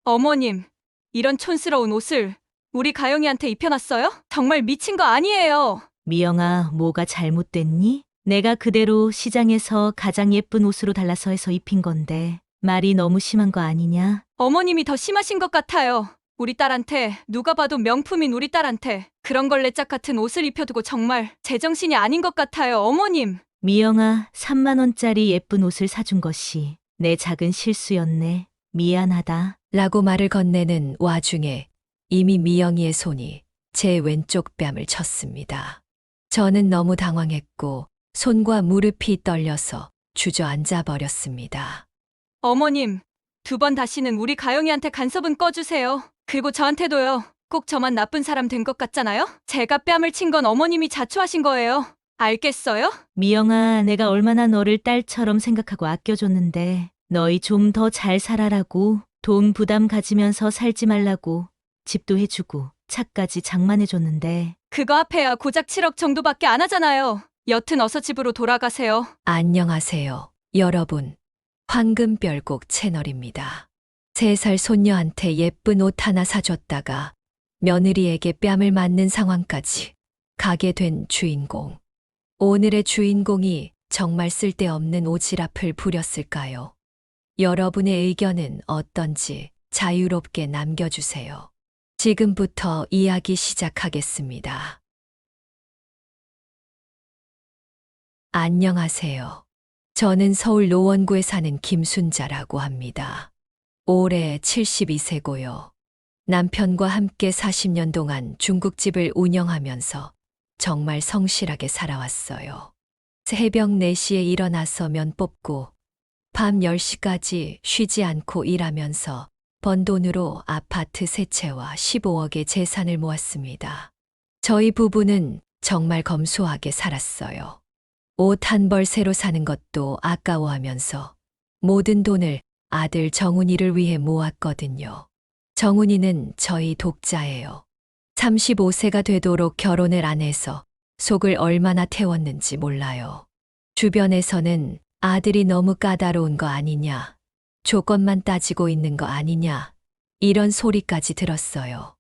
어머님, 이런 촌스러운 옷을 우리 가영이한테 입혀놨어요? 정말 미친 거 아니에요. 미영아, 뭐가 잘못됐니? 내가 그대로 시장에서 가장 예쁜 옷으로 달라서 해서 입힌 건데 말이 너무 심한 거 아니냐? 어머님이 더 심하신 것 같아요. 우리 딸한테, 누가 봐도 명품인 우리 딸한테 그런 걸레짝 같은 옷을 입혀두고 정말 제정신이 아닌 것 같아요, 어머님. 미영아, 3만 원짜리 예쁜 옷을 사준 것이 내 작은 실수였네. 미안하다. 라고 말을 건네는 와중에 이미 미영이의 손이 제 왼쪽 뺨을 쳤습니다. 저는 너무 당황했고 손과 무릎이 떨려서 주저앉아 버렸습니다. 어머님, 2번 다시는 우리 가영이한테 간섭은 꺼주세요. 그리고 저한테도요. 꼭 저만 나쁜 사람 된 것 같잖아요? 제가 뺨을 친 건 어머님이 자초하신 거예요. 알겠어요? 미영아, 내가 얼마나 너를 딸처럼 생각하고 아껴줬는데 너희 좀 더 잘 살아라고 돈 부담 가지면서 살지 말라고 집도 해주고 차까지 장만해줬는데 그거 합해야 고작 7억 정도밖에 안 하잖아요. 여튼 어서 집으로 돌아가세요. 안녕하세요. 여러분. 황금별곡 채널입니다. 3살 손녀한테 예쁜 옷 하나 사줬다가 며느리에게 뺨을 맞는 상황까지 가게 된 주인공. 오늘의 주인공이 정말 쓸데없는 오지랖을 부렸을까요? 여러분의 의견은 어떤지 자유롭게 남겨주세요. 지금부터 이야기 시작하겠습니다. 안녕하세요. 저는 서울 노원구에 사는 김순자라고 합니다. 올해 72세고요. 남편과 함께 40년 동안 중국집을 운영하면서 정말 성실하게 살아왔어요. 새벽 4시에 일어나서 면 뽑고 밤 10시까지 쉬지 않고 일하면서 번 돈으로 아파트 3채와 15억의 재산을 모았습니다. 저희 부부는 정말 검소하게 살았어요. 옷 한 벌 새로 사는 것도 아까워하면서 모든 돈을 아들 정훈이를 위해 모았거든요. 정훈이는 저희 독자예요. 35세가 되도록 결혼을 안 해서 속을 얼마나 태웠는지 몰라요. 주변에서는 아들이 너무 까다로운 거 아니냐, 조건만 따지고 있는 거 아니냐, 이런 소리까지 들었어요.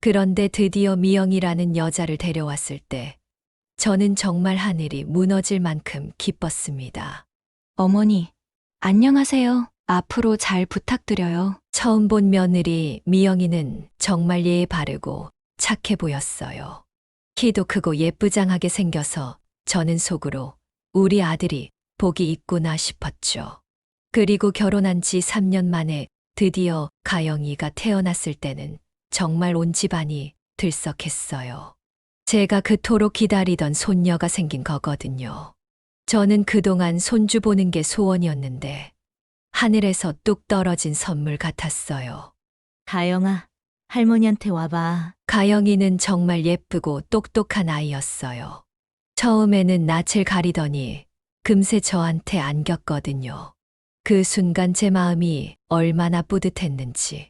그런데 드디어 미영이라는 여자를 데려왔을 때 저는 정말 하늘이 무너질 만큼 기뻤습니다. 어머니, 안녕하세요. 앞으로 잘 부탁드려요. 처음 본 며느리 미영이는 정말 예의 바르고 착해 보였어요. 키도 크고 예쁘장하게 생겨서 저는 속으로 우리 아들이 복이 있구나 싶었죠. 그리고 결혼한 지 3년 만에 드디어 가영이가 태어났을 때는 정말 온 집안이 들썩했어요. 제가 그토록 기다리던 손녀가 생긴 거거든요. 저는 그동안 손주 보는 게 소원이었는데 하늘에서 뚝 떨어진 선물 같았어요. 가영아, 할머니한테 와봐. 가영이는 정말 예쁘고 똑똑한 아이였어요. 처음에는 낯을 가리더니 금세 저한테 안겼거든요. 그 순간 제 마음이 얼마나 뿌듯했는지.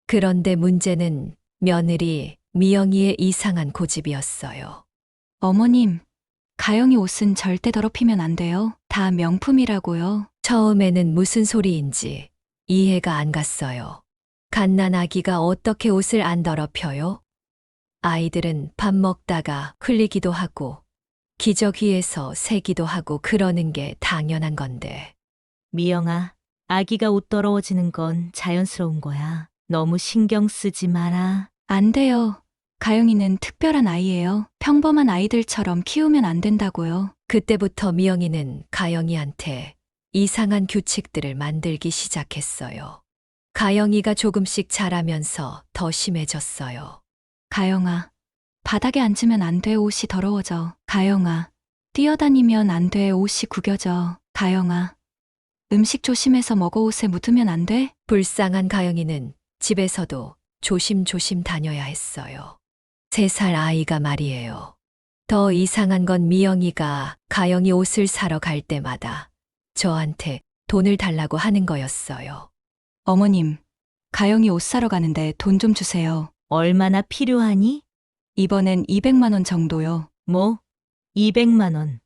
그런데 문제는 며느리 미영이의 이상한 고집이었어요. 어머님, 가영이 옷은 절대 더럽히면 안 돼요. 다 명품이라고요. 처음에는 무슨 소리인지 이해가 안 갔어요. 갓난아기가 어떻게 옷을 안 더럽혀요? 아이들은 밥 먹다가 흘리기도 하고 기저귀에서 새기도 하고 그러는 게 당연한 건데. 미영아, 아기가 옷 더러워지는 건 자연스러운 거야. 너무 신경 쓰지 마라. 안 돼요. 가영이는 특별한 아이예요. 평범한 아이들처럼 키우면 안 된다고요. 그때부터 미영이는 가영이한테 이상한 규칙들을 만들기 시작했어요. 가영이가 조금씩 자라면서 더 심해졌어요. 가영아, 바닥에 앉으면 안 돼. 옷이 더러워져. 가영아, 뛰어다니면 안 돼. 옷이 구겨져. 가영아, 음식 조심해서 먹어. 옷에 묻으면 안 돼. 불쌍한 가영이는 집에서도 조심조심 다녀야 했어요. 3살 아이가 말이에요. 더 이상한 건 미영이가 가영이 옷을 사러 갈 때마다 저한테 돈을 달라고 하는 거였어요. 어머님, 가영이 옷 사러 가는데 돈 좀 주세요. 얼마나 필요하니? 이번엔 200만 원 정도요. 뭐? 200만 원.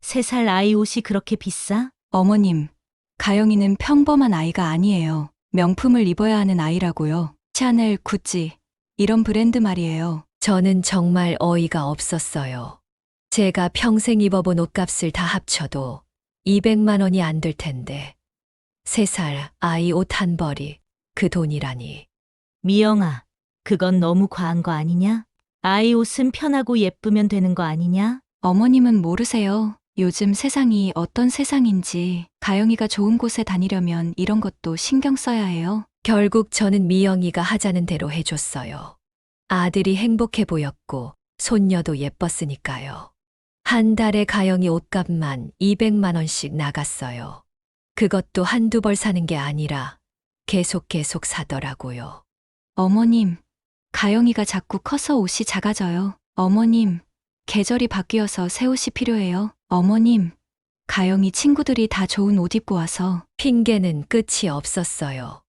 3살 아이 옷이 그렇게 비싸? 어머님, 가영이는 평범한 아이가 아니에요. 명품을 입어야 하는 아이라고요. 샤넬, 구찌, 이런 브랜드 말이에요. 저는 정말 어이가 없었어요. 제가 평생 입어본 옷값을 다 합쳐도 200만 원이 안 될 텐데 3살 아이 옷 한 벌이 그 돈이라니. 미영아, 그건 너무 과한 거 아니냐? 아이 옷은 편하고 예쁘면 되는 거 아니냐? 어머님은 모르세요. 요즘 세상이 어떤 세상인지. 가영이가 좋은 곳에 다니려면 이런 것도 신경 써야 해요. 결국 저는 미영이가 하자는 대로 해줬어요. 아들이 행복해 보였고 손녀도 예뻤으니까요. 한 달에 가영이 옷값만 200만 원씩 나갔어요. 그것도 한두 벌 사는 게 아니라 계속 사더라고요. 어머님, 가영이가 자꾸 커서 옷이 작아져요. 어머님, 계절이 바뀌어서 새 옷이 필요해요. 어머님, 가영이 친구들이 다 좋은 옷 입고 와서. 핑계는 끝이 없었어요.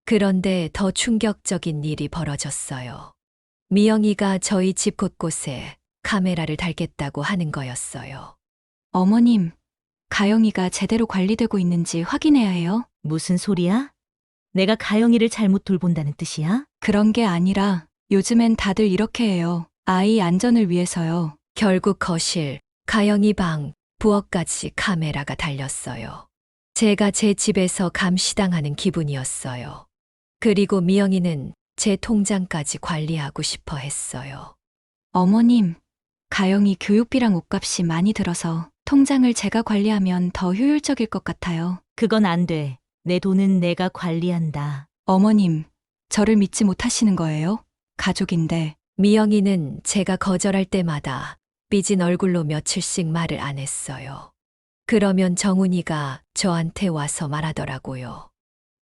그런데 더 충격적인 일이 벌어졌어요. 미영이가 저희 집 곳곳에 카메라를 달겠다고 하는 거였어요. 어머님, 가영이가 제대로 관리되고 있는지 확인해야 해요. 무슨 소리야? 내가 가영이를 잘못 돌본다는 뜻이야? 그런 게 아니라 요즘엔 다들 이렇게 해요. 아이 안전을 위해서요. 결국 거실, 가영이 방, 부엌까지 카메라가 달렸어요. 제가 제 집에서 감시당하는 기분이었어요. 그리고 미영이는 제 통장까지 관리하고 싶어 했어요. 어머님, 가영이 교육비랑 옷값이 많이 들어서 통장을 제가 관리하면 더 효율적일 것 같아요. 그건 안 돼. 내 돈은 내가 관리한다. 어머님, 저를 믿지 못하시는 거예요? 가족인데. 미영이는 제가 거절할 때마다 삐진 얼굴로 며칠씩 말을 안 했어요. 그러면 정훈이가 저한테 와서 말하더라고요.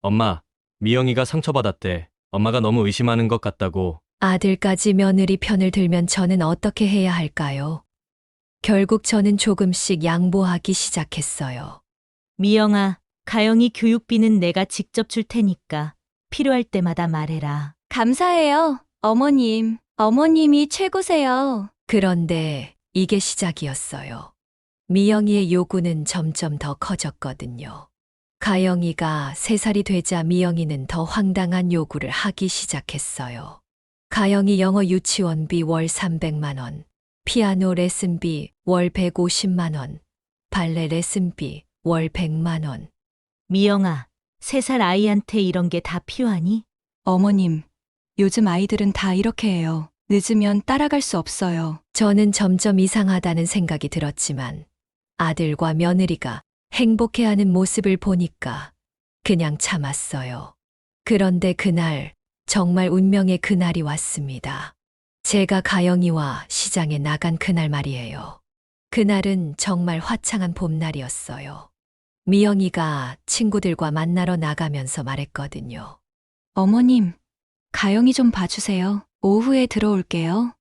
엄마, 미영이가 상처받았대. 엄마가 너무 의심하는 것 같다고. 아들까지 며느리 편을 들면 저는 어떻게 해야 할까요? 결국 저는 조금씩 양보하기 시작했어요. 미영아, 가영이 교육비는 내가 직접 줄 테니까 필요할 때마다 말해라. 감사해요, 어머님. 어머님이 최고세요. 그런데 이게 시작이었어요. 미영이의 요구는 점점 더 커졌거든요. 가영이가 3살이 되자 미영이는 더 황당한 요구를 하기 시작했어요. 가영이 영어 유치원비 월 300만 원, 피아노 레슨비 월 150만 원, 발레 레슨비 월 100만 원. 미영아, 3살 아이한테 이런 게 다 필요하니? 어머님, 요즘 아이들은 다 이렇게 해요. 늦으면 따라갈 수 없어요. 저는 점점 이상하다는 생각이 들었지만 아들과 며느리가 행복해하는 모습을 보니까 그냥 참았어요. 그런데 그날, 정말 운명의 그날이 왔습니다. 제가 가영이와 시장에 나간 그날 말이에요. 그날은 정말 화창한 봄날이었어요. 미영이가 친구들과 만나러 나가면서 말했거든요. 어머님, 가영이 좀 봐주세요. 오후에 들어올게요.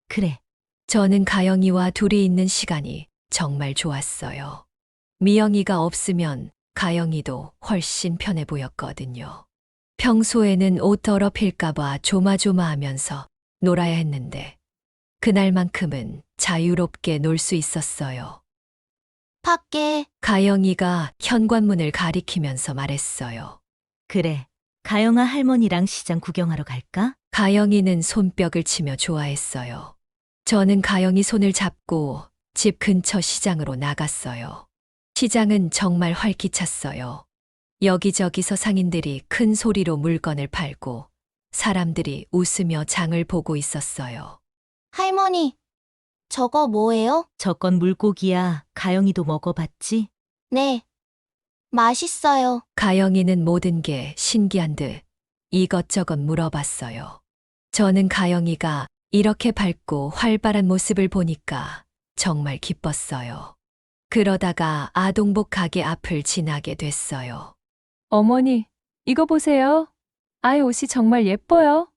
그래. 저는 가영이와 둘이 있는 시간이 정말 좋았어요. 미영이가 없으면 가영이도 훨씬 편해 보였거든요. 평소에는 옷 더럽힐까봐 조마조마하면서 놀아야 했는데 그날만큼은 자유롭게 놀 수 있었어요. 밖에 가영이가 현관문을 가리키면서 말했어요. 그래. 가영아 할머니랑 시장 구경하러 갈까? 가영이는 손뼉을 치며 좋아했어요. 저는 가영이 손을 잡고 집 근처 시장으로 나갔어요. 시장은 정말 활기찼어요. 여기저기서 상인들이 큰 소리로 물건을 팔고 사람들이 웃으며 장을 보고 있었어요. 할머니, 저거 뭐예요? 저건 물고기야. 가영이도 먹어봤지? 네, 맛있어요. 가영이는 모든 게 신기한 듯 이것저것 물어봤어요. 저는 가영이가 이렇게 밝고 활발한 모습을 보니까 정말 기뻤어요. 그러다가 아동복 가게 앞을 지나게 됐어요. 어머니, 이거 보세요. 아이 옷이 정말 예뻐요.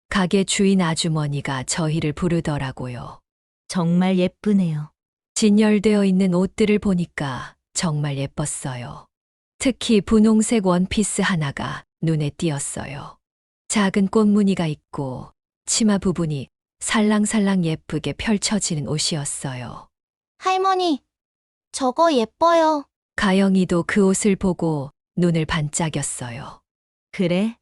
가게 주인 아주머니가 저희를 부르더라고요. 정말 예쁘네요. 진열되어 있는 옷들을 보니까 정말 예뻤어요. 특히 분홍색 원피스 하나가 눈에 띄었어요. 작은 꽃무늬가 있고 치마 부분이 살랑살랑 예쁘게 펼쳐지는 옷이었어요. 할머니, 저거 예뻐요. 가영이도 그 옷을 보고 눈을 반짝였어요. 그래?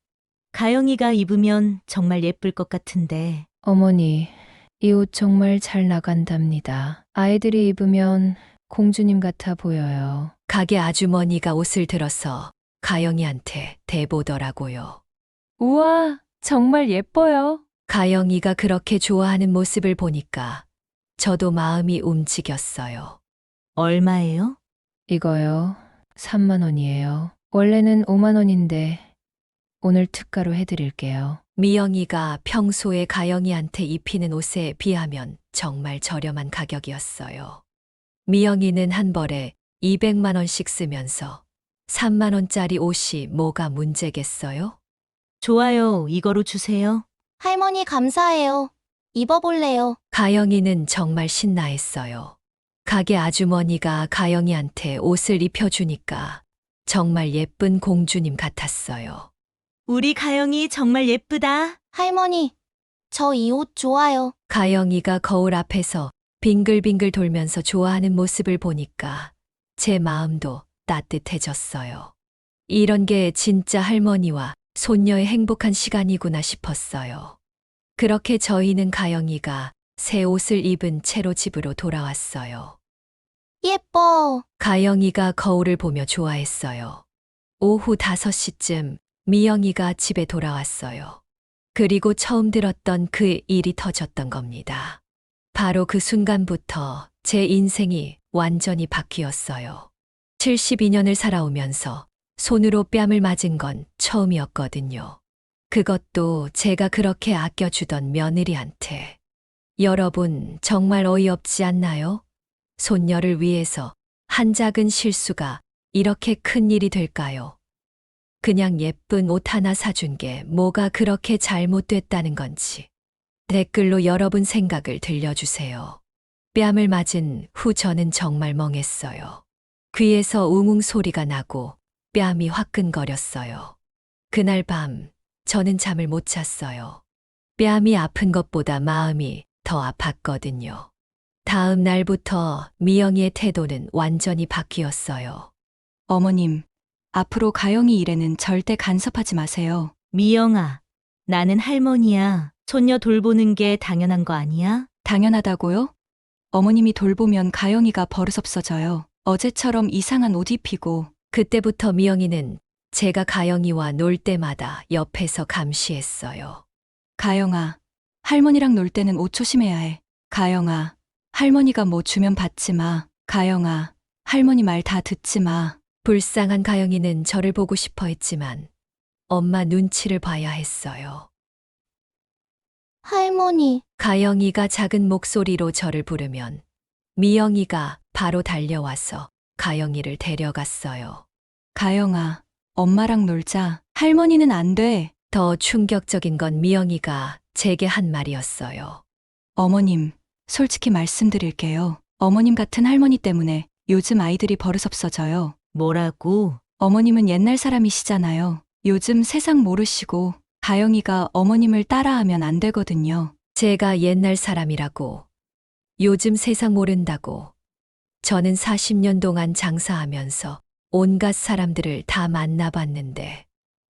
가영이가 입으면 정말 예쁠 것 같은데. 어머니, 이 옷 정말 잘 나간답니다. 아이들이 입으면 공주님 같아 보여요. 가게 아주머니가 옷을 들어서 가영이한테 대보더라고요. 우와, 정말 예뻐요. 가영이가 그렇게 좋아하는 모습을 보니까 저도 마음이 움직였어요. 얼마예요? 이거요. 3만 원이에요. 원래는 5만 원인데 오늘 특가로 해드릴게요. 미영이가 평소에 가영이한테 입히는 옷에 비하면 정말 저렴한 가격이었어요. 미영이는 한 벌에 200만 원씩 쓰면서 3만 원짜리 옷이 뭐가 문제겠어요? 좋아요. 이거로 주세요. 할머니 감사해요. 입어볼래요. 가영이는 정말 신나했어요. 가게 아주머니가 가영이한테 옷을 입혀주니까 정말 예쁜 공주님 같았어요. 우리 가영이 정말 예쁘다. 할머니, 저 이 옷 좋아요. 가영이가 거울 앞에서 빙글빙글 돌면서 좋아하는 모습을 보니까 제 마음도 따뜻해졌어요. 이런 게 진짜 할머니와 손녀의 행복한 시간이구나 싶었어요. 그렇게 저희는 가영이가 새 옷을 입은 채로 집으로 돌아왔어요. 예뻐. 가영이가 거울을 보며 좋아했어요. 오후 5시쯤 미영이가 집에 돌아왔어요. 그리고 처음 들었던 그 일이 터졌던 겁니다. 바로 그 순간부터 제 인생이 완전히 바뀌었어요. 72년을 살아오면서 손으로 뺨을 맞은 건 처음이었거든요. 그것도 제가 그렇게 아껴주던 며느리한테. 여러분, 정말 어이없지 않나요? 손녀를 위해서 한 작은 실수가 이렇게 큰 일이 될까요? 그냥 예쁜 옷 하나 사준 게 뭐가 그렇게 잘못됐다는 건지. 댓글로 여러분 생각을 들려주세요. 뺨을 맞은 후 저는 정말 멍했어요. 귀에서 웅웅 소리가 나고 뺨이 화끈거렸어요. 그날 밤 저는 잠을 못 잤어요. 뺨이 아픈 것보다 마음이 더 아팠거든요. 다음 날부터 미영이의 태도는 완전히 바뀌었어요. 어머님, 앞으로 가영이 일에는 절대 간섭하지 마세요. 미영아, 나는 할머니야. 손녀 돌보는 게 당연한 거 아니야? 당연하다고요? 어머님이 돌보면 가영이가 버릇없어져요. 어제처럼 이상한 옷 입히고. 그때부터 미영이는 제가 가영이와 놀 때마다 옆에서 감시했어요. 가영아, 할머니랑 놀 때는 옷 조심해야 해. 가영아, 할머니가 뭐 주면 받지 마. 가영아, 할머니 말 다 듣지 마. 불쌍한 가영이는 저를 보고 싶어 했지만 엄마 눈치를 봐야 했어요. 할머니, 가영이가 작은 목소리로 저를 부르면 미영이가 바로 달려와서 가영이를 데려갔어요. 가영아, 엄마랑 놀자. 할머니는 안 돼. 더 충격적인 건 미영이가 제게 한 말이었어요. 어머님, 솔직히 말씀드릴게요. 어머님 같은 할머니 때문에 요즘 아이들이 버릇없어져요. 뭐라고? 어머님은 옛날 사람이시잖아요. 요즘 세상 모르시고 가영이가 어머님을 따라하면 안 되거든요. 제가 옛날 사람이라고, 요즘 세상 모른다고. 저는 40년 동안 장사하면서 온갖 사람들을 다 만나봤는데,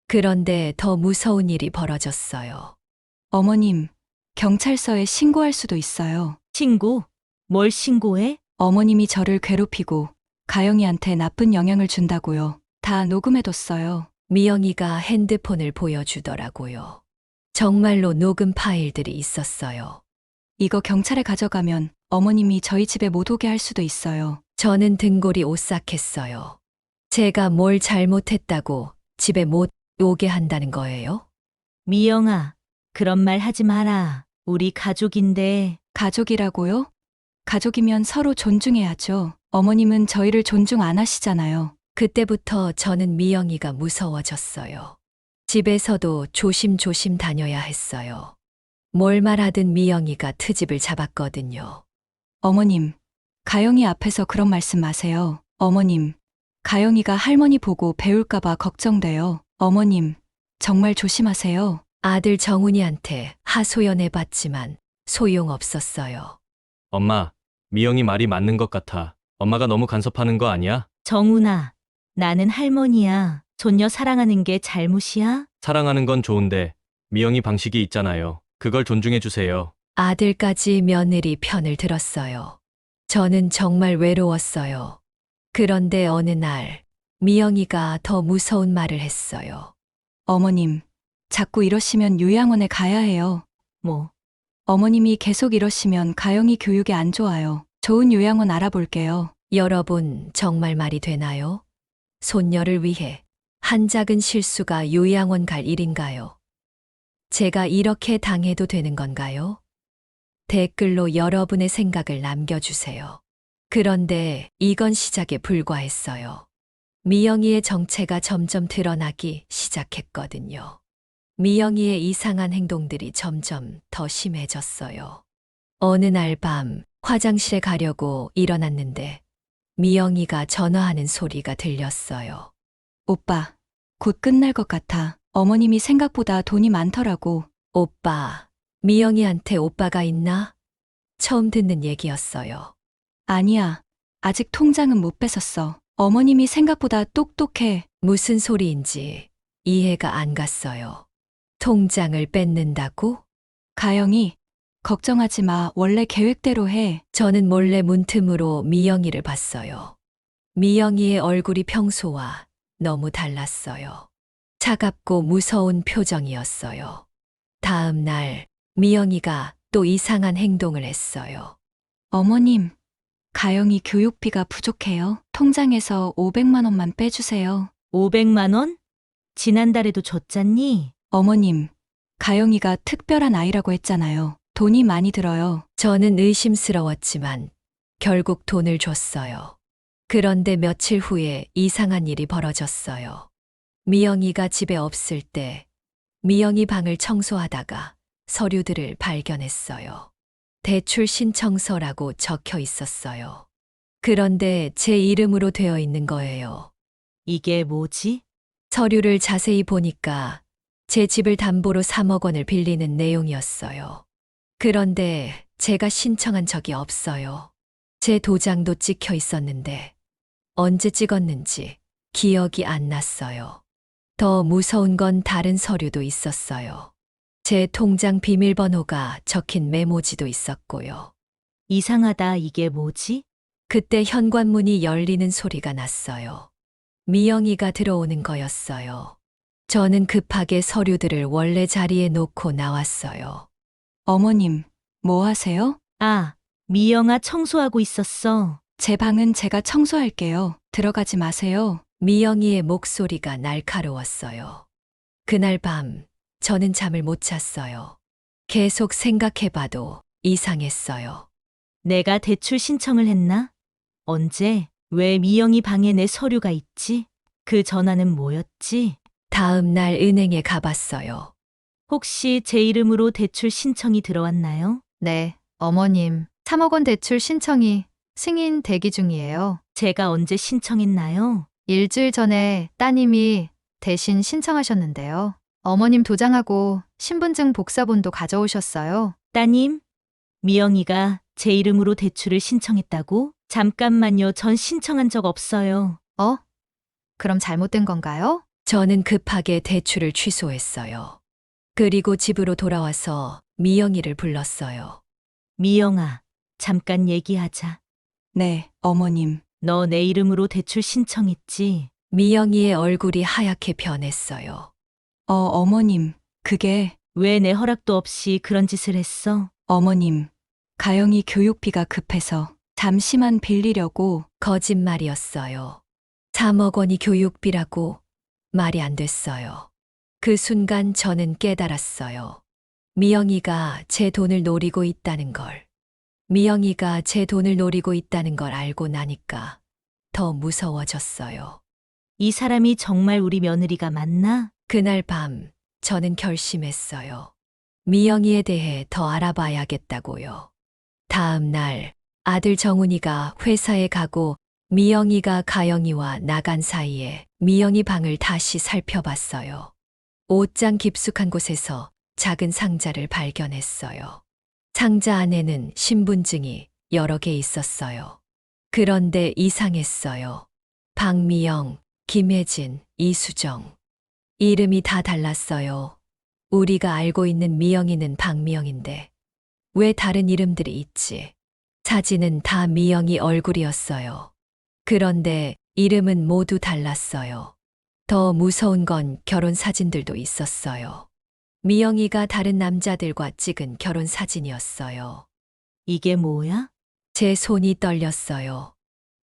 그런데 더 무서운 일이 벌어졌어요. 어머님, 경찰서에 신고할 수도 있어요. 신고? 뭘 신고해? 어머님이 저를 괴롭히고 가영이한테 나쁜 영향을 준다고요. 다 녹음해뒀어요. 미영이가 핸드폰을 보여주더라고요. 정말로 녹음 파일들이 있었어요. 이거 경찰에 가져가면 어머님이 저희 집에 못 오게 할 수도 있어요. 저는 등골이 오싹했어요. 제가 뭘 잘못했다고 집에 못 오게 한다는 거예요? 미영아, 그런 말 하지 마라. 우리 가족인데. 가족이라고요? 가족이면 서로 존중해야죠. 어머님은 저희를 존중 안 하시잖아요. 그때부터 저는 미영이가 무서워졌어요. 집에서도 조심조심 다녀야 했어요. 뭘 말하든 미영이가 트집을 잡았거든요. 어머님, 가영이 앞에서 그런 말씀 마세요. 어머님, 가영이가 할머니 보고 배울까봐 걱정돼요. 어머님, 정말 조심하세요. 아들 정훈이한테 하소연해봤지만 소용없었어요. 엄마, 미영이 말이 맞는 것 같아. 엄마가 너무 간섭하는 거 아니야? 정훈아, 나는 할머니야. 손녀 사랑하는 게 잘못이야? 사랑하는 건 좋은데 미영이 방식이 있잖아요. 그걸 존중해 주세요. 아들까지 며느리 편을 들었어요. 저는 정말 외로웠어요. 그런데 어느 날 미영이가 더 무서운 말을 했어요. 어머님, 자꾸 이러시면 요양원에 가야 해요. 뭐, 어머님이 계속 이러시면 가영이 교육에 안 좋아요. 좋은 요양원 알아볼게요. 여러분, 정말 말이 되나요? 손녀를 위해 한 작은 실수가 요양원 갈 일인가요? 제가 이렇게 당해도 되는 건가요? 댓글로 여러분의 생각을 남겨주세요. 그런데 이건 시작에 불과했어요. 미영이의 정체가 점점 드러나기 시작했거든요. 미영이의 이상한 행동들이 점점 더 심해졌어요. 어느 날 밤 화장실에 가려고 일어났는데 미영이가 전화하는 소리가 들렸어요. 오빠, 곧 끝날 것 같아. 어머님이 생각보다 돈이 많더라고. 오빠, 미영이한테 오빠가 있나? 처음 듣는 얘기였어요. 아니야. 아직 통장은 못 뺏었어. 어머님이 생각보다 똑똑해. 무슨 소리인지 이해가 안 갔어요. 통장을 뺏는다고? 가영이, 걱정하지 마. 원래 계획대로 해. 저는 몰래 문틈으로 미영이를 봤어요. 미영이의 얼굴이 평소와 너무 달랐어요. 차갑고 무서운 표정이었어요. 다음 날 미영이가 또 이상한 행동을 했어요. 어머님, 가영이 교육비가 부족해요. 통장에서 500만 원만 빼주세요. 500만 원? 지난달에도 줬잖니? 어머님, 가영이가 특별한 아이라고 했잖아요. 돈이 많이 들어요. 저는 의심스러웠지만 결국 돈을 줬어요. 그런데 며칠 후에 이상한 일이 벌어졌어요. 미영이가 집에 없을 때 미영이 방을 청소하다가 서류들을 발견했어요. 대출 신청서라고 적혀 있었어요. 그런데 제 이름으로 되어 있는 거예요. 이게 뭐지? 서류를 자세히 보니까 제 집을 담보로 3억 원을 빌리는 내용이었어요. 그런데 제가 신청한 적이 없어요. 제 도장도 찍혀 있었는데 언제 찍었는지 기억이 안 났어요. 더 무서운 건 다른 서류도 있었어요. 제 통장 비밀번호가 적힌 메모지도 있었고요. 이상하다. 이게 뭐지? 그때 현관문이 열리는 소리가 났어요. 미영이가 들어오는 거였어요. 저는 급하게 서류들을 원래 자리에 놓고 나왔어요. 어머님, 뭐 하세요? 아, 미영아 청소하고 있었어. 제 방은 제가 청소할게요. 들어가지 마세요. 미영이의 목소리가 날카로웠어요. 그날 밤 저는 잠을 못 잤어요. 계속 생각해봐도 이상했어요. 내가 대출 신청을 했나? 언제? 왜 미영이 방에 내 서류가 있지? 그 전화는 뭐였지? 다음 날 은행에 가봤어요. 혹시 제 이름으로 대출 신청이 들어왔나요? 네, 어머님. 3억 원 대출 신청이 승인 대기 중이에요. 제가 언제 신청했나요? 일주일 전에 따님이 대신 신청하셨는데요. 어머님 도장하고 신분증 복사본도 가져오셨어요. 따님, 미영이가 제 이름으로 대출을 신청했다고? 잠깐만요. 전 신청한 적 없어요. 그럼 잘못된 건가요? 저는 급하게 대출을 취소했어요. 그리고 집으로 돌아와서 미영이를 불렀어요. 미영아, 잠깐 얘기하자. 네, 어머님. 너 내 이름으로 대출 신청했지? 미영이의 얼굴이 하얗게 변했어요. 어머님. 그게, 왜 내 허락도 없이 그런 짓을 했어? 어머님. 가영이 교육비가 급해서 잠시만 빌리려고. 거짓말이었어요. 3억 원이 교육비라고 말이 안 됐어요. 그 순간 저는 깨달았어요. 미영이가 제 돈을 노리고 있다는 걸. 미영이가 제 돈을 노리고 있다는 걸 알고 나니까 더 무서워졌어요. 이 사람이 정말 우리 며느리가 맞나? 그날 밤 저는 결심했어요. 미영이에 대해 더 알아봐야겠다고요. 다음 날 아들 정훈이가 회사에 가고 미영이가 가영이와 나간 사이에 미영이 방을 다시 살펴봤어요. 옷장 깊숙한 곳에서 작은 상자를 발견했어요. 상자 안에는 신분증이 여러 개 있었어요. 그런데 이상했어요. 박미영, 김혜진, 이수정. 이름이 다 달랐어요. 우리가 알고 있는 미영이는 박미영인데 왜 다른 이름들이 있지? 사진은 다 미영이 얼굴이었어요. 그런데 이름은 모두 달랐어요. 더 무서운 건 결혼 사진들도 있었어요. 미영이가 다른 남자들과 찍은 결혼 사진이었어요. 이게 뭐야? 제 손이 떨렸어요.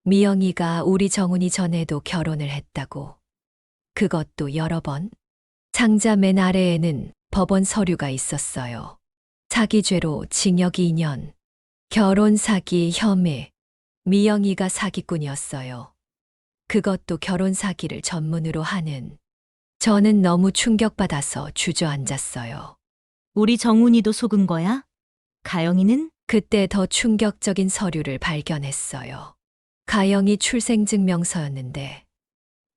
미영이가 우리 정훈이 전에도 결혼을 했다고. 그것도 여러 번. 상자 맨 아래에는 법원 서류가 있었어요. 사기죄로 징역 2년. 결혼 사기 혐의. 미영이가 사기꾼이었어요. 그것도 결혼 사기를 전문으로 하는. 저는 너무 충격받아서 주저앉았어요. 우리 정훈이도 속은 거야? 가영이는? 그때 더 충격적인 서류를 발견했어요. 가영이 출생증명서였는데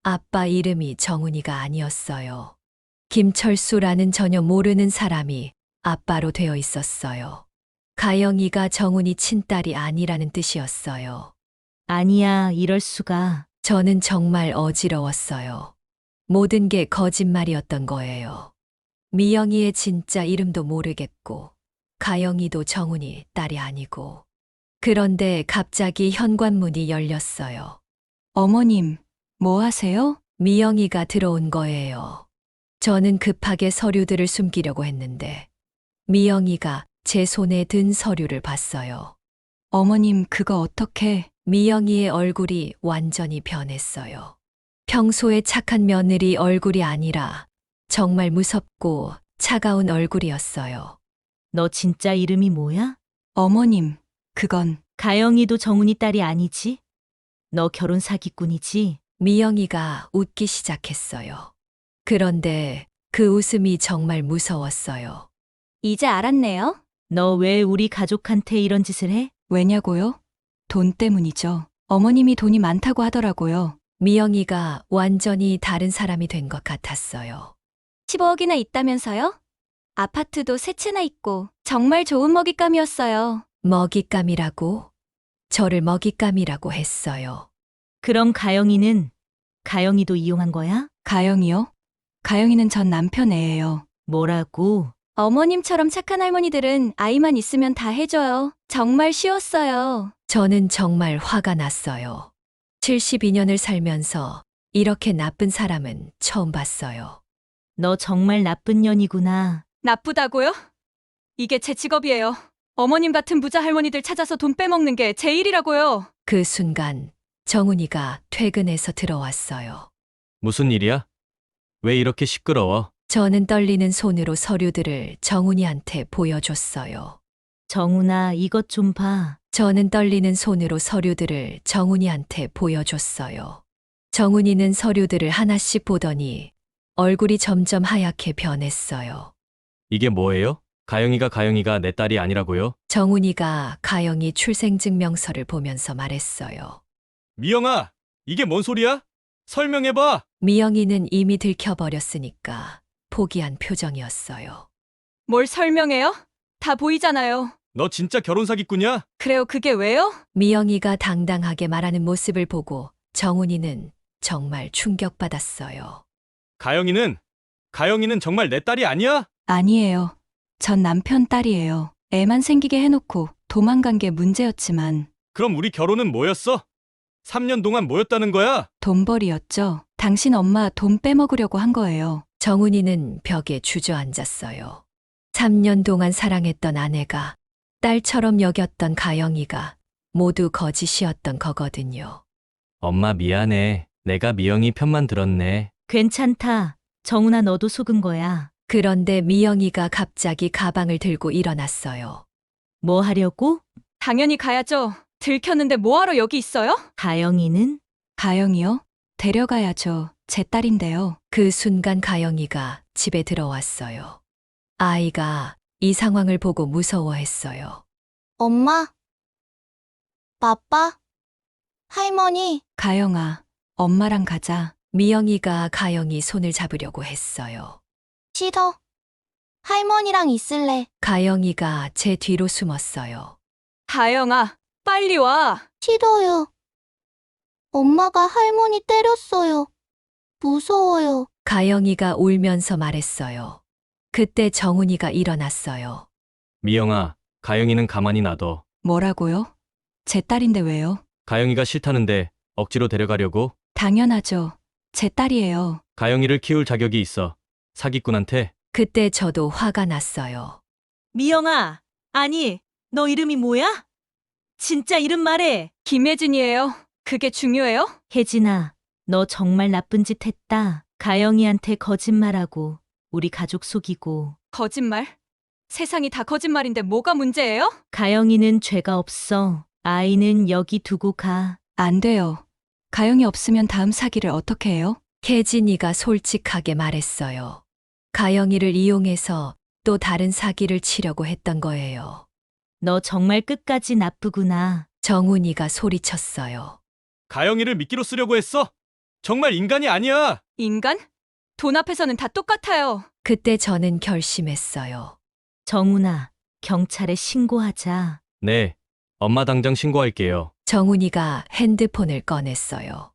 아빠 이름이 정훈이가 아니었어요. 김철수라는 전혀 모르는 사람이 아빠로 되어 있었어요. 가영이가 정훈이 친딸이 아니라는 뜻이었어요. 아니야, 이럴 수가. 저는 정말 어지러웠어요. 모든 게 거짓말이었던 거예요. 미영이의 진짜 이름도 모르겠고, 가영이도 정훈이 딸이 아니고. 그런데 갑자기 현관문이 열렸어요. 어머님, 뭐 하세요? 미영이가 들어온 거예요. 저는 급하게 서류들을 숨기려고 했는데, 미영이가 제 손에 든 서류를 봤어요. 어머님, 그거 어떻게? 미영이의 얼굴이 완전히 변했어요. 평소에 착한 며느리 얼굴이 아니라 정말 무섭고 차가운 얼굴이었어요. 너 진짜 이름이 뭐야? 어머님, 그건 가영이도 정훈이 딸이 아니지? 너 결혼 사기꾼이지? 미영이가 웃기 시작했어요. 그런데 그 웃음이 정말 무서웠어요. 이제 알았네요. 너 왜 우리 가족한테 이런 짓을 해? 왜냐고요? 돈 때문이죠. 어머님이 돈이 많다고 하더라고요. 미영이가 완전히 다른 사람이 된 것 같았어요. 15억이나 있다면서요? 아파트도 세 채나 있고 정말 좋은 먹잇감이었어요. 먹잇감이라고? 저를 먹잇감이라고 했어요. 그럼 가영이도 이용한 거야? 가영이요? 가영이는 전 남편 애예요. 뭐라고? 어머님처럼 착한 할머니들은 아이만 있으면 다 해줘요. 정말 쉬웠어요. 저는 정말 화가 났어요. 72년을 살면서 이렇게 나쁜 사람은 처음 봤어요. 너 정말 나쁜 년이구나. 나쁘다고요? 이게 제 직업이에요. 어머님 같은 부자 할머니들 찾아서 돈 빼먹는 게 제 일이라고요. 그 순간 정훈이가 퇴근해서 들어왔어요. 무슨 일이야? 왜 이렇게 시끄러워? 저는 떨리는 손으로 서류들을 정훈이한테 보여줬어요. 정훈아, 이것 좀 봐. 저는 떨리는 손으로 서류들을 정훈이한테 보여줬어요. 정훈이는 서류들을 하나씩 보더니 얼굴이 점점 하얗게 변했어요. 이게 뭐예요? 가영이가 내 딸이 아니라고요? 정훈이가 가영이 출생증명서를 보면서 말했어요. 미영아, 이게 뭔 소리야? 설명해봐! 미영이는 이미 들켜버렸으니까 포기한 표정이었어요. 뭘 설명해요? 다 보이잖아요. 너 진짜 결혼 사기꾼이야? 그래요, 그게 왜요? 미영이가 당당하게 말하는 모습을 보고 정훈이는 정말 충격받았어요. 가영이는 정말 내 딸이 아니야? 아니에요. 전 남편 딸이에요. 애만 생기게 해놓고 도망간 게 문제였지만 그럼 우리 결혼은 뭐였어? 3년 동안 뭐였다는 거야? 돈벌이였죠. 당신 엄마 돈 빼먹으려고 한 거예요. 정훈이는 벽에 주저앉았어요. 3년 동안 사랑했던 아내가 딸처럼 여겼던 가영이가 모두 거짓이었던 거거든요. 엄마 미안해. 내가 미영이 편만 들었네. 괜찮다. 정훈아, 너도 속은 거야. 그런데 미영이가 갑자기 가방을 들고 일어났어요. 뭐 하려고? 당연히 가야죠. 들켰는데 뭐하러 여기 있어요? 가영이는? 가영이요? 데려가야죠. 제 딸인데요. 그 순간 가영이가 집에 들어왔어요. 아이가 이 상황을 보고 무서워했어요. 엄마, 아빠, 할머니, 가영아, 엄마랑 가자. 미영이가 가영이 손을 잡으려고 했어요. 싫어. 할머니랑 있을래. 가영이가 제 뒤로 숨었어요. 가영아, 빨리 와. 싫어요. 엄마가 할머니 때렸어요. 무서워요. 가영이가 울면서 말했어요. 그때 정훈이가 일어났어요. 미영아, 가영이는 가만히 놔둬. 뭐라고요? 제 딸인데 왜요? 가영이가 싫다는데 억지로 데려가려고? 당연하죠. 제 딸이에요. 가영이를 키울 자격이 있어. 사기꾼한테? 그때 저도 화가 났어요. 미영아, 아니, 너 이름이 뭐야? 진짜 이름 말해. 김혜진이에요. 그게 중요해요? 혜진아, 너 정말 나쁜 짓 했다. 가영이한테 거짓말하고 우리 가족 속이고. 거짓말? 세상이 다 거짓말인데 뭐가 문제예요? 가영이는 죄가 없어. 아이는 여기 두고 가. 안 돼요. 가영이 없으면 다음 사기를 어떻게 해요? 혜진이가 솔직하게 말했어요. 가영이를 이용해서 또 다른 사기를 치려고 했던 거예요. 너 정말 끝까지 나쁘구나. 정훈이가 소리쳤어요. 가영이를 미끼로 쓰려고 했어? 정말 인간이 아니야! 인간? 돈 앞에서는 다 똑같아요. 그때 저는 결심했어요. 정훈아, 경찰에 신고하자. 네, 엄마 당장 신고할게요. 정훈이가 핸드폰을 꺼냈어요.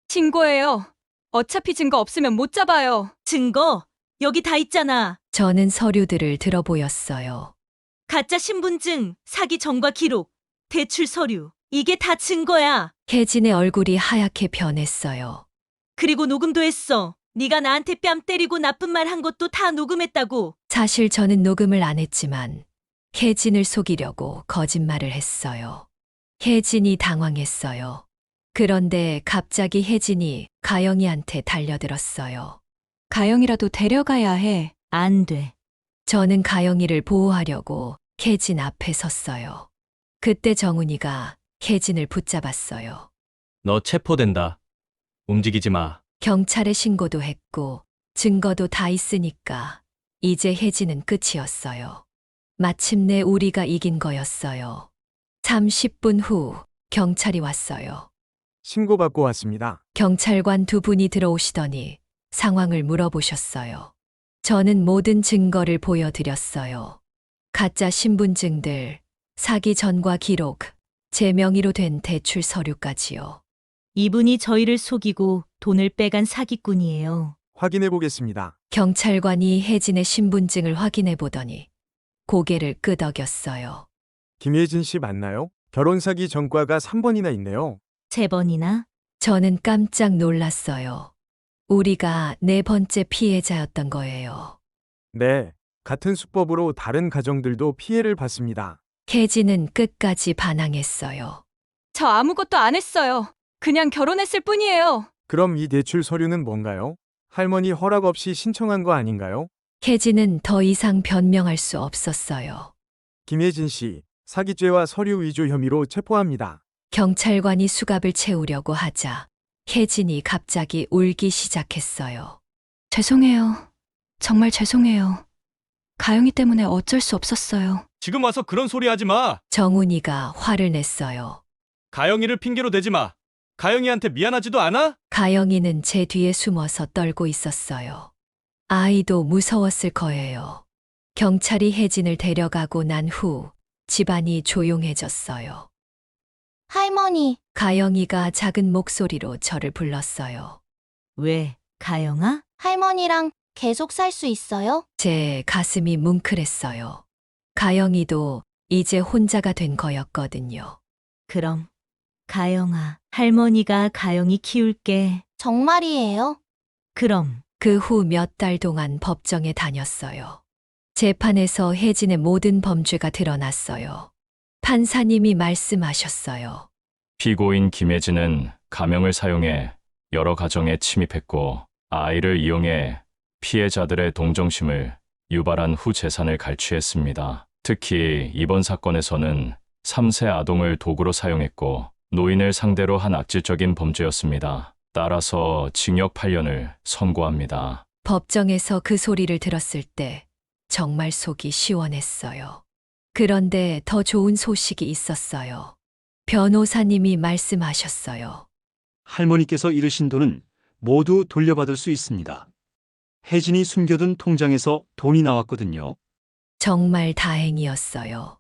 신고해요. 어차피 증거 없으면 못 잡아요. 증거, 여기 다 있잖아. 저는 서류들을 들어보였어요. 가짜 신분증, 사기 전과 기록, 대출 서류. 이게 다 증거야. 혜진의 얼굴이 하얗게 변했어요. 그리고 녹음도 했어. 네가 나한테 뺨 때리고 나쁜 말 한 것도 다 녹음했다고. 사실 저는 녹음을 안 했지만 혜진을 속이려고 거짓말을 했어요. 혜진이 당황했어요. 그런데 갑자기 혜진이 가영이한테 달려들었어요. 가영이라도 데려가야 해. 안 돼. 저는 가영이를 보호하려고 혜진 앞에 섰어요. 그때 정훈이가 혜진을 붙잡았어요. 너 체포된다. 움직이지 마. 경찰에 신고도 했고 증거도 다 있으니까 이제 혜진은 끝이었어요. 마침내 우리가 이긴 거였어요. 30분 후 경찰이 왔어요. 신고받고 왔습니다. 경찰관 두 분이 들어오시더니 상황을 물어보셨어요. 저는 모든 증거를 보여드렸어요. 가짜 신분증들, 사기 전과 기록, 제 명의로 된 대출 서류까지요. 이분이 저희를 속이고 돈을 빼간 사기꾼이에요. 확인해 보겠습니다. 경찰관이 혜진의 신분증을 확인해 보더니 고개를 끄덕였어요. 김혜진 씨 맞나요? 결혼 사기 전과가 3번이나 있네요. 3번이나? 저는 깜짝 놀랐어요. 우리가 4번째 피해자였던 거예요. 네, 같은 수법으로 다른 가정들도 피해를 봤습니다. 혜진은 끝까지 반항했어요. 저 아무것도 안 했어요. 그냥 결혼했을 뿐이에요. 그럼 이 대출 서류는 뭔가요? 할머니 허락 없이 신청한 거 아닌가요? 혜진은 더 이상 변명할 수 없었어요. 김혜진 씨, 사기죄와 서류 위조 혐의로 체포합니다. 경찰관이 수갑을 채우려고 하자 혜진이 갑자기 울기 시작했어요. 죄송해요. 정말 죄송해요. 가영이 때문에 어쩔 수 없었어요. 지금 와서 그런 소리 하지 마! 정훈이가 화를 냈어요. 가영이를 핑계로 대지 마! 가영이한테 미안하지도 않아? 가영이는 제 뒤에 숨어서 떨고 있었어요. 아이도 무서웠을 거예요. 경찰이 혜진을 데려가고 난 후 집안이 조용해졌어요. 할머니, 가영이가 작은 목소리로 저를 불렀어요. 왜, 가영아? 할머니랑 계속 살 수 있어요? 제 가슴이 뭉클했어요. 가영이도 이제 혼자가 된 거였거든요. 그럼, 가영아, 할머니가 가영이 키울게. 정말이에요? 그럼, 그 후 몇 달 동안 법정에 다녔어요. 재판에서 혜진의 모든 범죄가 드러났어요. 판사님이 말씀하셨어요. 피고인 김혜진은 가명을 사용해 여러 가정에 침입했고 아이를 이용해 피해자들의 동정심을 유발한 후 재산을 갈취했습니다. 특히 이번 사건에서는 3세 아동을 도구로 사용했고 노인을 상대로 한 악질적인 범죄였습니다. 따라서 징역 8년을 선고합니다. 법정에서 그 소리를 들었을 때 정말 속이 시원했어요. 그런데 더 좋은 소식이 있었어요. 변호사님이 말씀하셨어요. 할머니께서 잃으신 돈은 모두 돌려받을 수 있습니다. 혜진이 숨겨둔 통장에서 돈이 나왔거든요. 정말 다행이었어요.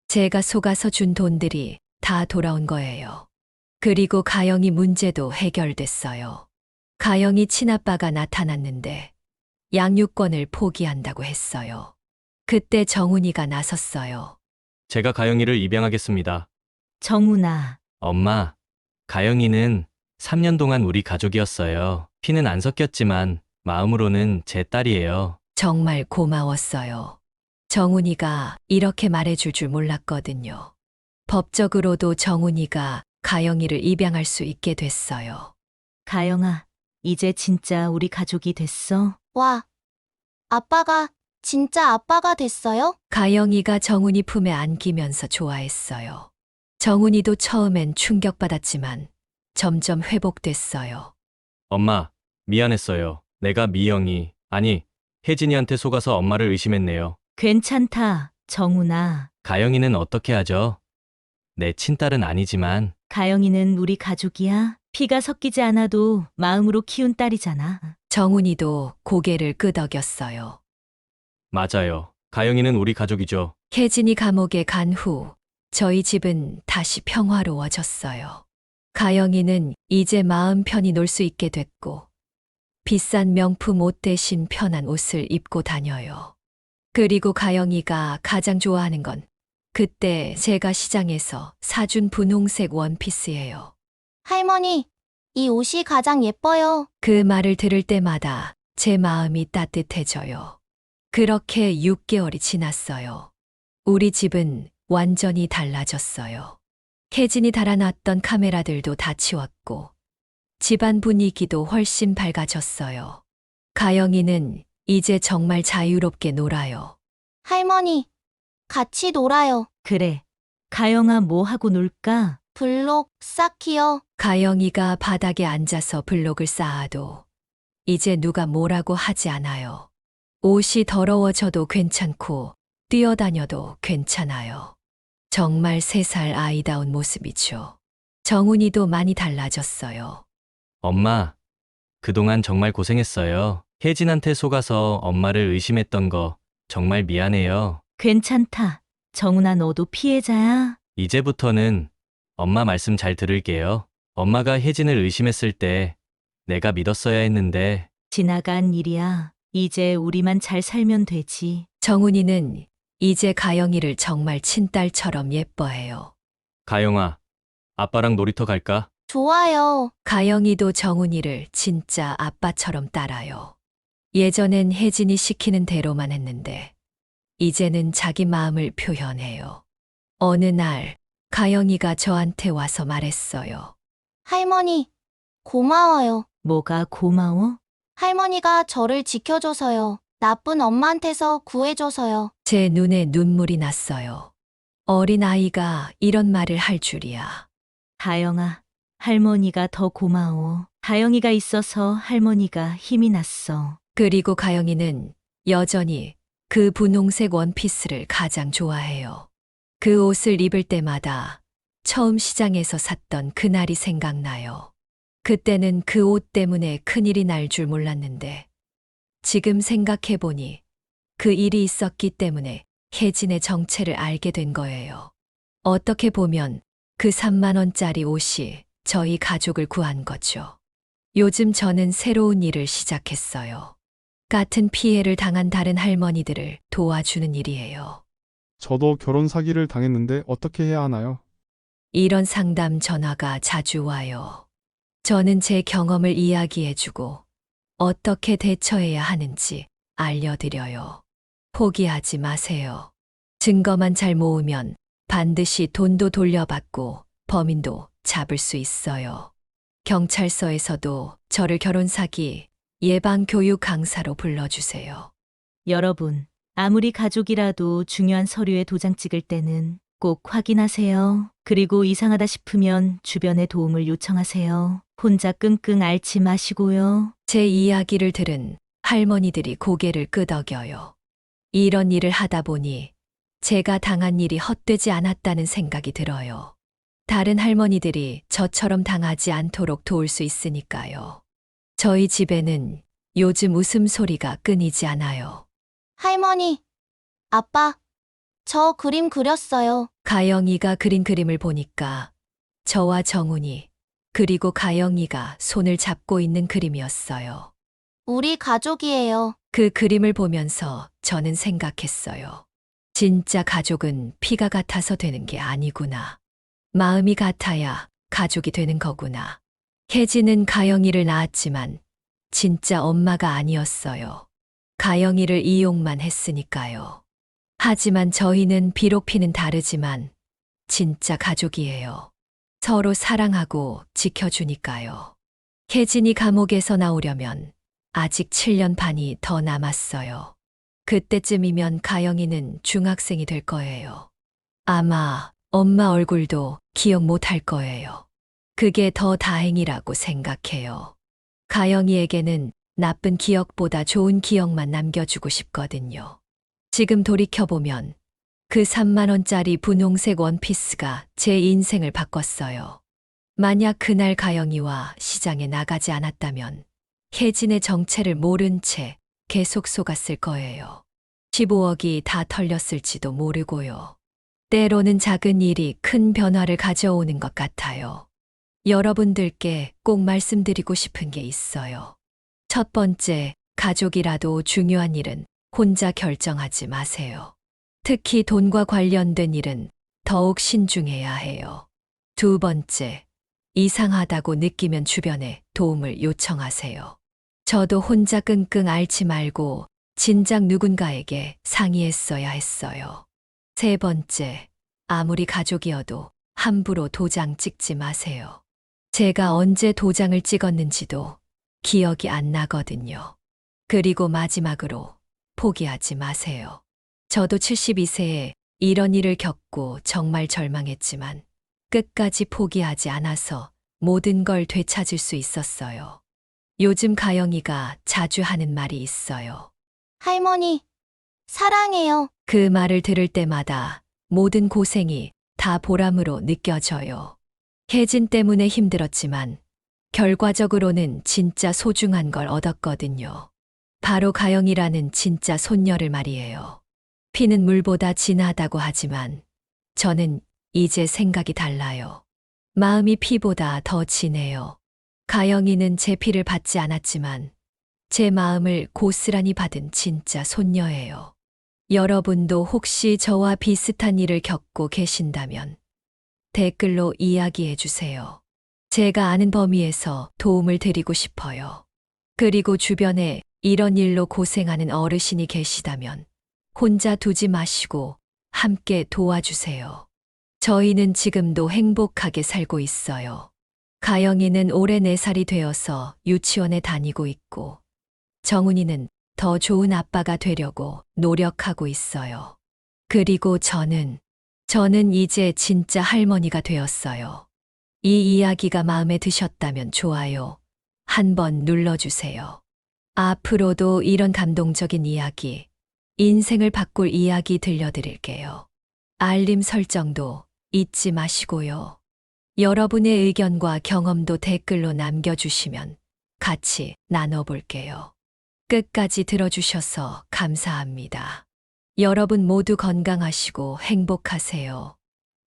제가 속아서 준 돈들이 다 돌아온 거예요. 그리고 가영이 문제도 해결됐어요. 가영이 친아빠가 나타났는데 양육권을 포기한다고 했어요. 그때 정훈이가 나섰어요. 제가 가영이를 입양하겠습니다. 정훈아, 엄마, 가영이는 3년 동안 우리 가족이었어요. 피는 안 섞였지만 마음으로는 제 딸이에요. 정말 고마웠어요. 정훈이가 이렇게 말해줄 줄 몰랐거든요. 법적으로도 정훈이가 가영이를 입양할 수 있게 됐어요. 가영아, 이제 진짜 우리 가족이 됐어. 와, 아빠가 진짜 아빠가 됐어요? 가영이가 정훈이 품에 안기면서 좋아했어요. 정훈이도 처음엔 충격받았지만 점점 회복됐어요. 엄마, 미안했어요. 내가 미영이, 아니, 혜진이한테 속아서 엄마를 의심했네요. 괜찮다, 정훈아. 가영이는 어떻게 하죠? 내 친딸은 아니지만 가영이는 우리 가족이야. 피가 섞이지 않아도 마음으로 키운 딸이잖아. 정훈이도 고개를 끄덕였어요. 맞아요. 가영이는 우리 가족이죠. 혜진이 감옥에 간 후 저희 집은 다시 평화로워졌어요. 가영이는 이제 마음 편히 놀 수 있게 됐고 비싼 명품 옷 대신 편한 옷을 입고 다녀요. 그리고 가영이가 가장 좋아하는 건 그때 제가 시장에서 사준 분홍색 원피스예요. 할머니, 이 옷이 가장 예뻐요. 그 말을 들을 때마다 제 마음이 따뜻해져요. 그렇게 6개월이 지났어요. 우리 집은 완전히 달라졌어요. 혜진이 달아놨던 카메라들도 다 치웠고 집안 분위기도 훨씬 밝아졌어요. 가영이는 이제 정말 자유롭게 놀아요. 할머니, 같이 놀아요. 그래. 가영아, 뭐 하고 놀까? 블록 쌓기요. 가영이가 바닥에 앉아서 블록을 쌓아도 이제 누가 뭐라고 하지 않아요. 옷이 더러워져도 괜찮고 뛰어다녀도 괜찮아요. 정말 3살 아이다운 모습이죠. 정훈이도 많이 달라졌어요. 엄마, 그동안 정말 고생했어요. 혜진한테 속아서 엄마를 의심했던 거 정말 미안해요. 괜찮다. 정훈아, 너도 피해자야. 이제부터는 엄마 말씀 잘 들을게요. 엄마가 혜진을 의심했을 때 내가 믿었어야 했는데 지나간 일이야. 이제 우리만 잘 살면 되지. 정훈이는 이제 가영이를 정말 친딸처럼 예뻐해요. 가영아, 아빠랑 놀이터 갈까? 좋아요. 가영이도 정훈이를 진짜 아빠처럼 따라요. 예전엔 혜진이 시키는 대로만 했는데 이제는 자기 마음을 표현해요. 어느 날 가영이가 저한테 와서 말했어요. 할머니, 고마워요. 뭐가 고마워? 할머니가 저를 지켜줘서요. 나쁜 엄마한테서 구해줘서요. 제 눈에 눈물이 났어요. 어린 아이가 이런 말을 할 줄이야. 가영아, 할머니가 더 고마워. 가영이가 있어서 할머니가 힘이 났어. 그리고 가영이는 여전히 그 분홍색 원피스를 가장 좋아해요. 그 옷을 입을 때마다 처음 시장에서 샀던 그날이 생각나요. 그때는 그 옷 때문에 큰일이 날 줄 몰랐는데 지금 생각해보니 그 일이 있었기 때문에 혜진의 정체를 알게 된 거예요. 어떻게 보면 그 3만 원짜리 옷이 저희 가족을 구한 거죠. 요즘 저는 새로운 일을 시작했어요. 같은 피해를 당한 다른 할머니들을 도와주는 일이에요. 저도 결혼 사기를 당했는데 어떻게 해야 하나요? 이런 상담 전화가 자주 와요. 저는 제 경험을 이야기해주고 어떻게 대처해야 하는지 알려드려요. 포기하지 마세요. 증거만 잘 모으면 반드시 돈도 돌려받고 범인도 잡을 수 있어요. 경찰서에서도 저를 결혼 사기 예방 교육 강사로 불러주세요. 여러분, 아무리 가족이라도 중요한 서류에 도장 찍을 때는 꼭 확인하세요. 그리고 이상하다 싶으면 주변의 도움을 요청하세요. 혼자 끙끙 앓지 마시고요. 제 이야기를 들은 할머니들이 고개를 끄덕여요. 이런 일을 하다 보니 제가 당한 일이 헛되지 않았다는 생각이 들어요. 다른 할머니들이 저처럼 당하지 않도록 도울 수 있으니까요. 저희 집에는 요즘 웃음소리가 끊이지 않아요. 할머니, 아빠, 저 그림 그렸어요. 가영이가 그린 그림을 보니까 저와 정훈이 그리고 가영이가 손을 잡고 있는 그림이었어요. 우리 가족이에요. 그 그림을 보면서 저는 생각했어요. 진짜 가족은 피가 같아서 되는 게 아니구나. 마음이 같아야 가족이 되는 거구나. 혜진은 가영이를 낳았지만 진짜 엄마가 아니었어요. 가영이를 이용만 했으니까요. 하지만 저희는 비록 피는 다르지만 진짜 가족이에요. 서로 사랑하고 지켜주니까요. 혜진이 감옥에서 나오려면 아직 7년 반이 더 남았어요. 그때쯤이면 가영이는 중학생이 될 거예요. 아마 엄마 얼굴도 기억 못 할 거예요. 그게 더 다행이라고 생각해요. 가영이에게는 나쁜 기억보다 좋은 기억만 남겨주고 싶거든요. 지금 돌이켜보면 그 3만 원짜리 분홍색 원피스가 제 인생을 바꿨어요. 만약 그날 가영이와 시장에 나가지 않았다면 혜진의 정체를 모른 채 계속 속았을 거예요. 15억이 다 털렸을지도 모르고요. 때로는 작은 일이 큰 변화를 가져오는 것 같아요. 여러분들께 꼭 말씀드리고 싶은 게 있어요. 첫 번째, 가족이라도 중요한 일은 혼자 결정하지 마세요. 특히 돈과 관련된 일은 더욱 신중해야 해요. 두 번째, 이상하다고 느끼면 주변에 도움을 요청하세요. 저도 혼자 끙끙 앓지 말고 진작 누군가에게 상의했어야 했어요. 세 번째, 아무리 가족이어도 함부로 도장 찍지 마세요. 제가 언제 도장을 찍었는지도 기억이 안 나거든요. 그리고 마지막으로 포기하지 마세요. 저도 72세에 이런 일을 겪고 정말 절망했지만 끝까지 포기하지 않아서 모든 걸 되찾을 수 있었어요. 요즘 가영이가 자주 하는 말이 있어요. 할머니, 사랑해요. 그 말을 들을 때마다 모든 고생이 다 보람으로 느껴져요. 혜진 때문에 힘들었지만 결과적으로는 진짜 소중한 걸 얻었거든요. 바로 가영이라는 진짜 손녀를 말이에요. 피는 물보다 진하다고 하지만 저는 이제 생각이 달라요. 마음이 피보다 더 진해요. 가영이는 제 피를 받지 않았지만 제 마음을 고스란히 받은 진짜 손녀예요. 여러분도 혹시 저와 비슷한 일을 겪고 계신다면 댓글로 이야기해 주세요. 제가 아는 범위에서 도움을 드리고 싶어요. 그리고 주변에 이런 일로 고생하는 어르신이 계시다면 혼자 두지 마시고 함께 도와주세요. 저희는 지금도 행복하게 살고 있어요. 가영이는 올해 4살이 되어서 유치원에 다니고 있고 정훈이는 더 좋은 아빠가 되려고 노력하고 있어요. 그리고 저는 이제 진짜 할머니가 되었어요. 이 이야기가 마음에 드셨다면 좋아요 한번 눌러주세요. 앞으로도 이런 감동적인 이야기, 인생을 바꿀 이야기 들려드릴게요. 알림 설정도 잊지 마시고요. 여러분의 의견과 경험도 댓글로 남겨주시면 같이 나눠볼게요. 끝까지 들어주셔서 감사합니다. 여러분 모두 건강하시고 행복하세요.